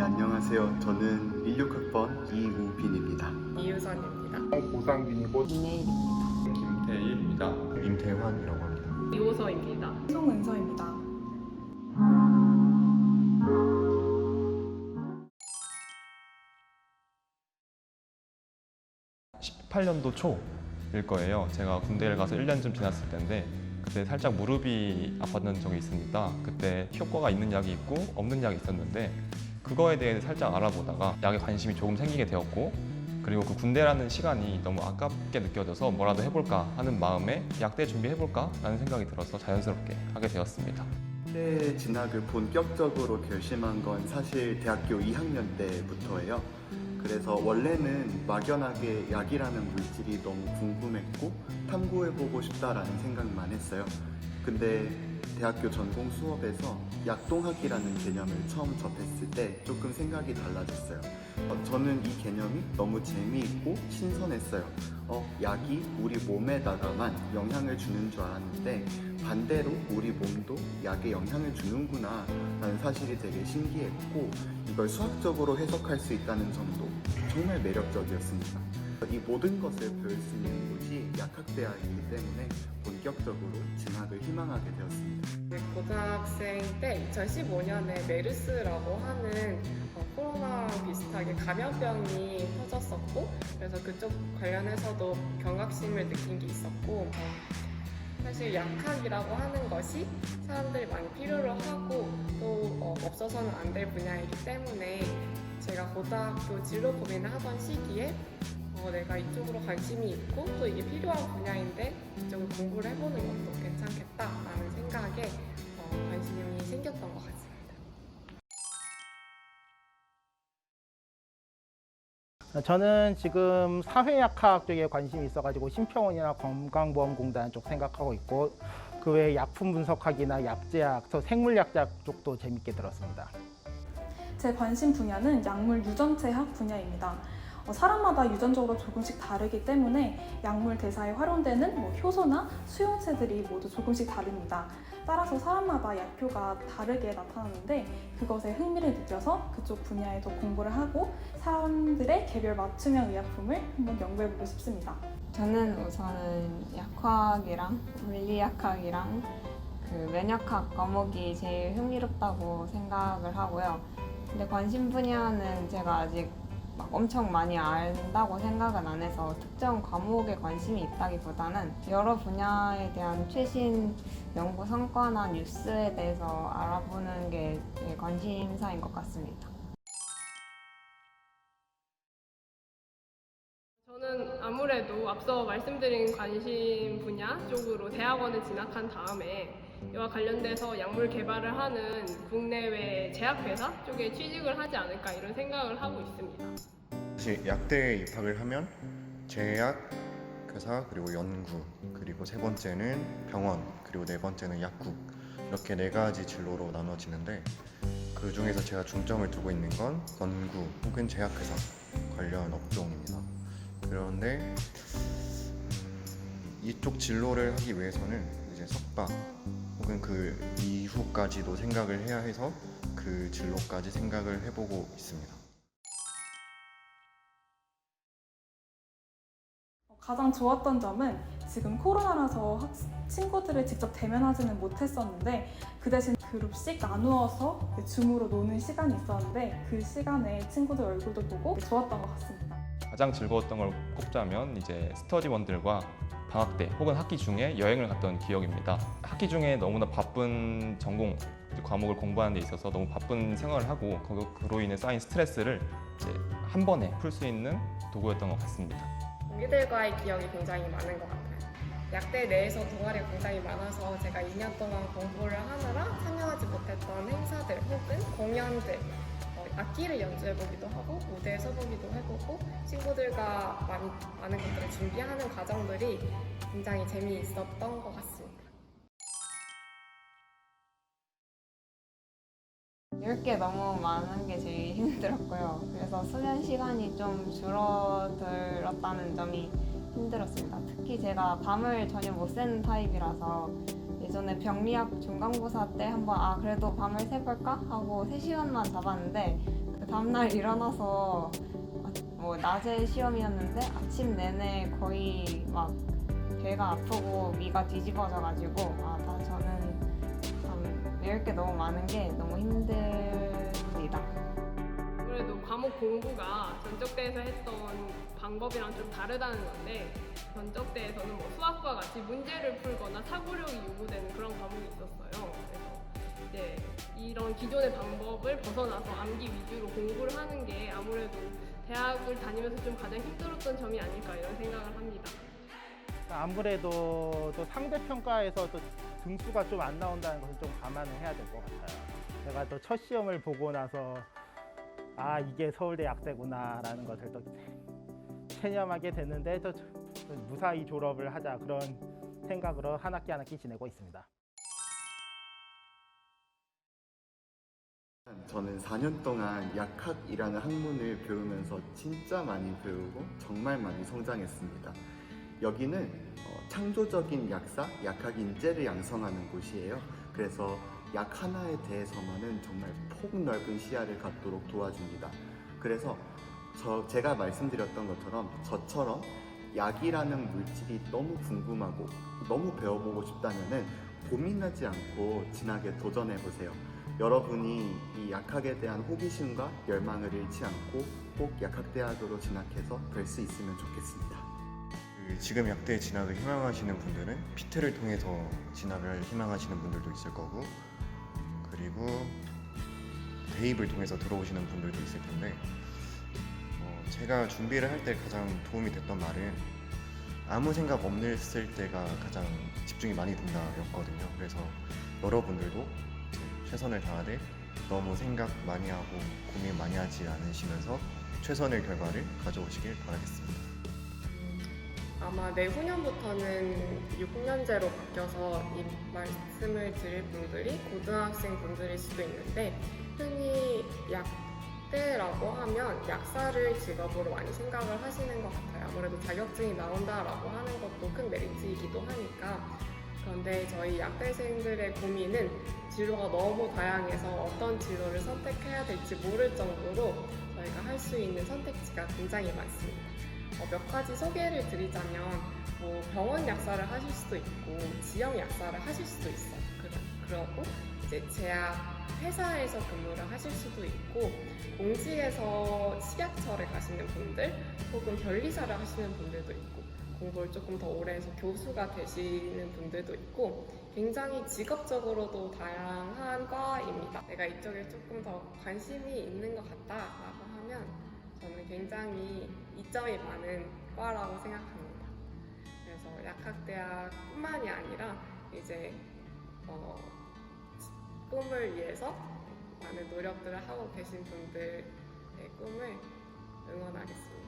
안녕하세요. 저는 16학번 이우빈입니다. 이유선입니다. 고상빈이고 이내일입니다. 김태일입니다. 임태환이라고 합니다. 이호서입니다. 송은서입니다. 18년도 초일 거예요. 제가 군대를 가서 1년쯤 지났을 때인데 그때 살짝 무릎이 아팠던 적이 있습니다. 그때 효과가 있는 약이 있고 없는 약이 있었는데 그거에 대해 살짝 알아보다가 약에 관심이 조금 생기게 되었고, 그리고 그 군대라는 시간이 너무 아깝게 느껴져서 뭐라도 해볼까 하는 마음에 약대 준비해볼까 라는 생각이 들어서 자연스럽게 하게 되었습니다. 군대 진학을 본격적으로 결심한 건 사실 대학교 2학년 때부터예요. 그래서 원래는 막연하게 약이라는 물질이 너무 궁금했고 탐구해보고 싶다라는 생각만 했어요. 근데 대학교 전공 수업에서 약동학이라는 개념을 처음 접했을 때 조금 생각이 달라졌어요. 저는 이 개념이 너무 재미있고 신선했어요. 약이 우리 몸에다가만 영향을 주는 줄 알았는데 반대로 우리 몸도 약에 영향을 주는구나 라는 사실이 되게 신기했고, 이걸 수학적으로 해석할 수 있다는 점도 정말 매력적이었습니다. 이 모든 것을 배울 수 있는 곳이 약학대학이기 때문에 본격적으로 진학을 희망하게 되었습니다. 고등학생 때 2015년에 메르스라고 하는 코로나랑 비슷하게 감염병이 터졌었고, 그래서 그쪽 관련해서도 경각심을 느낀 게 있었고, 사실 약학이라고 하는 것이 사람들이 많이 필요로 하고 또 없어서는 안 될 분야이기 때문에 제가 고등학교 진로 고민을 하던 시기에 내가 이쪽으로 관심이 있고 또 이게 필요한 분야인데 이쪽을 공부를 해보는 것도 괜찮겠다라는 생각에 관심이 생겼던 것 같습니다. 저는 지금 사회약학 쪽에 관심이 있어가지고 심평원이나 건강보험공단 쪽 생각하고 있고, 그 외에 약품 분석학이나 약제학, 생물약제학 쪽도 재밌게 들었습니다. 제 관심 분야는 약물 유전체학 분야입니다. 사람마다 유전적으로 조금씩 다르기 때문에 약물 대사에 활용되는 효소나 수용체들이 모두 조금씩 다릅니다. 따라서 사람마다 약효가 다르게 나타나는데 그것에 흥미를 느껴서 그쪽 분야에도 공부를 하고 사람들의 개별 맞춤형 의약품을 한번 연구해보고 싶습니다. 저는 우선은 약화학이랑 물리약학이랑 면역학 과목이 제일 흥미롭다고 생각을 하고요. 근데 관심 분야는 제가 아직 막 엄청 많이 안다고 생각은 안 해서 특정 과목에 관심이 있다기보다는 여러 분야에 대한 최신 연구 성과나 뉴스에 대해서 알아보는 게 제 관심사인 것 같습니다. 저는 아무래도 앞서 말씀드린 관심 분야 쪽으로 대학원을 진학한 다음에 이와 관련돼서 약물 개발을 하는 국내외 제약회사 쪽에 취직을 하지 않을까 이런 생각을 하고 있습니다. 사실 약대에 입학을 하면 제약, 회사, 그리고 연구, 그리고 세 번째는 병원, 그리고 네 번째는 약국, 이렇게 네 가지 진로로 나눠지는데 그 중에서 제가 중점을 두고 있는 건 연구 혹은 제약회사 관련 업종입니다. 그런데 이쪽 진로를 하기 위해서는 이제 석박 혹은 그 이후까지도 생각을 해야 해서 그 진로까지 생각을 해보고 있습니다. 가장 좋았던 점은 지금 코로나라서 친구들을 직접 대면하지는 못했었는데 그 대신 그룹씩 나누어서 줌으로 노는 시간이 있었는데 그 시간에 친구들 얼굴도 보고 좋았던 것 같습니다. 가장 즐거웠던 걸 꼽자면 이제 스터디원들과 방학 때 혹은 학기 중에 여행을 갔던 기억입니다. 학기 중에 너무나 바쁜 전공 과목을 공부하는 데 있어서 너무 바쁜 생활을 하고 그로 인해 쌓인 스트레스를 이제 한 번에 풀 수 있는 도구였던 것 같습니다. 동기들과의 기억이 굉장히 많은 것 같아요. 약대 내에서 동아리가 굉장히 많아서 제가 2년 동안 공부를 하느라 참여하지 못했던 행사들 혹은 공연들, 악기를 연주해보기도 하고 무대에 서보기도 해보고 친구들과 많은 것들을 준비하는 과정들이 굉장히 재미있었던 것 같습니다. 읽을 게 너무 많은 게 제일 힘들었고요. 그래서 수면 시간이 좀 줄어들었다는 점이 힘들었습니다. 특히 제가 밤을 전혀 못 새는 타입이라서 예전에 병리학 중간고사 때 한번 그래도 밤을 새볼까 하고 3시간만 잡았는데 그 다음날 일어나서 뭐 낮에 시험이었는데 아침 내내 거의 막 배가 아프고 위가 뒤집어져가지고 저는 참 외울 게 너무 많은 게 너무 힘듭니다. 아무래도 과목 공부가 전적대에서 했던 방법이랑 좀 다르다는 건데 전적대에서는 뭐 수학과 같이 문제를 풀거나 사고력이 요구되는 그런 과목이 있었어요. 그래서 이제 이런 기존의 방법을 벗어나서 암기 위주로 공부를 하는 게 아무래도 대학을 다니면서 좀 가장 힘들었던 점이 아닐까 이런 생각을 합니다. 아무래도 또 상대평가에서 또 등수가 좀 안 나온다는 것을 좀 감안을 해야 될 것 같아요. 제가 또 첫 시험을 보고 나서 이게 서울대 약대구나라는 것을 또 체념하게 됐는데 또 무사히 졸업을 하자 그런 생각으로 한 학기 한 학기 지내고 있습니다. 저는 4년 동안 약학이라는 학문을 배우면서 진짜 많이 배우고 정말 많이 성장했습니다. 여기는 창조적인 약사, 약학인재를 양성하는 곳이에요. 그래서 약 하나에 대해서만은 정말 폭넓은 시야를 갖도록 도와줍니다. 그래서 제가 말씀드렸던 것처럼 저처럼 약이라는 물질이 너무 궁금하고 너무 배워보고 싶다면은 고민하지 않고 진학에 도전해보세요. 여러분이 이 약학에 대한 호기심과 열망을 잃지 않고 꼭 약학대학으로 진학해서 될 수 있으면 좋겠습니다. 지금 약대에 진학을 희망하시는 분들은 피트를 통해서 진학을 희망하시는 분들도 있을 거고, 그리고 대입을 통해서 들어오시는 분들도 있을 텐데, 제가 준비를 할 때 가장 도움이 됐던 말은 아무 생각 없을 때가 가장 집중이 많이 된다였거든요. 그래서 여러분들도 최선을 다하되 너무 생각 많이 하고 고민 많이 하지 않으시면서 최선의 결과를 가져오시길 바라겠습니다. 아마 내후년부터는 6년제로 바뀌어서 이 말씀을 드릴 분들이 고등학생 분들일 수도 있는데 흔히 약대라고 하면 약사를 직업으로 많이 생각을 하시는 것 같아요. 아무래도 자격증이 나온다라고 하는 것도 큰 메리트이기도 하니까. 그런데 저희 약대생들의 고민은 진로가 너무 다양해서 어떤 진로를 선택해야 될지 모를 정도로 저희가 할 수 있는 선택지가 굉장히 많습니다. 몇 가지 소개를 드리자면 병원 약사를 하실 수도 있고 지역 약사를 하실 수도 있어요. 그러고 이제 제약 회사에서 근무를 하실 수도 있고 공직에서 식약처를 가시는 분들 혹은 변리사를 하시는 분들도 있고 공부를 조금 더 오래 해서 교수가 되시는 분들도 있고 굉장히 직업적으로도 다양한 과입니다. 내가 이쪽에 조금 더 관심이 있는 것 같다라고 하면 저는 굉장히 이점이 많은 과라고 생각합니다. 그래서 약학대학뿐만이 아니라 이제 꿈을 위해서 많은 노력들을 하고 계신 분들의 꿈을 응원하겠습니다.